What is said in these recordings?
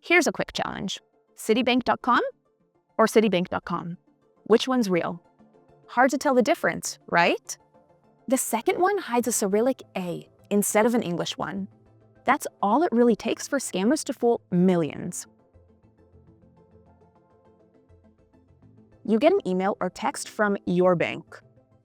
Here's a quick challenge. Citibank.com or Citibank.com? Which one's real? Hard to tell the difference, right? The second one hides a Cyrillic A instead of an English one. That's all it really takes for scammers to fool millions. You get an email or text from your bank.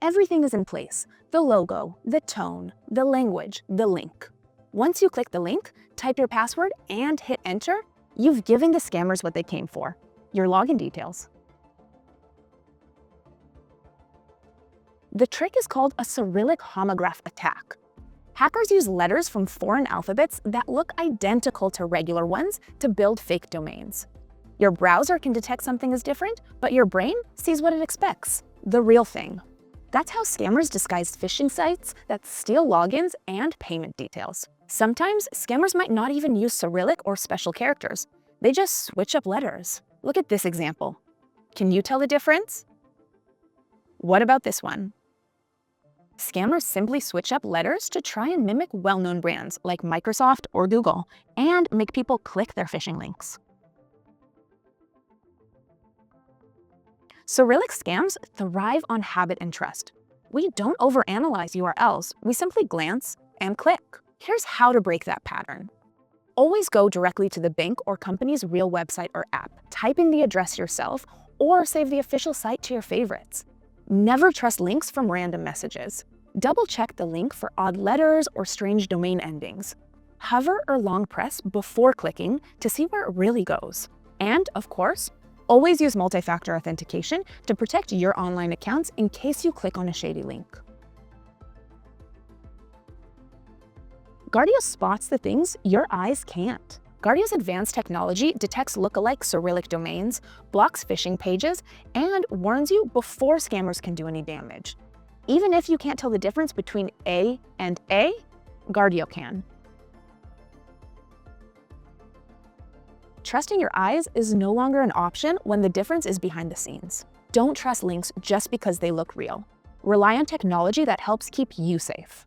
Everything is in place: the logo, the tone, the language, the link. Once you click the link, type your password, and hit enter, you've given the scammers what they came for: your login details. The trick is called a Cyrillic homograph attack. Hackers use letters from foreign alphabets that look identical to regular ones to build fake domains. Your browser can detect something is different, but your brain sees what it expects: the real thing. That's how scammers disguise phishing sites that steal logins and payment details. Sometimes, scammers might not even use Cyrillic or special characters. They just switch up letters. Look at this example. Can you tell the difference? What about this one? Scammers simply switch up letters to try and mimic well-known brands like Microsoft or Google and make people click their phishing links. Cyrillic scams thrive on habit and trust. We don't overanalyze URLs, we simply glance and click. Here's how to break that pattern. Always go directly to the bank or company's real website or app. Type in the address yourself or save the official site to your favorites. Never trust links from random messages. Double-check the link for odd letters or strange domain endings. Hover or long press before clicking to see where it really goes. And, of course, always use multi-factor authentication to protect your online accounts in case you click on a shady link. Guardio spots the things your eyes can't. Guardio's advanced technology detects lookalike Cyrillic domains, blocks phishing pages, and warns you before scammers can do any damage. Even if you can't tell the difference between A and A, Guardio can. Trusting your eyes is no longer an option when the difference is behind the scenes. Don't trust links just because they look real. Rely on technology that helps keep you safe.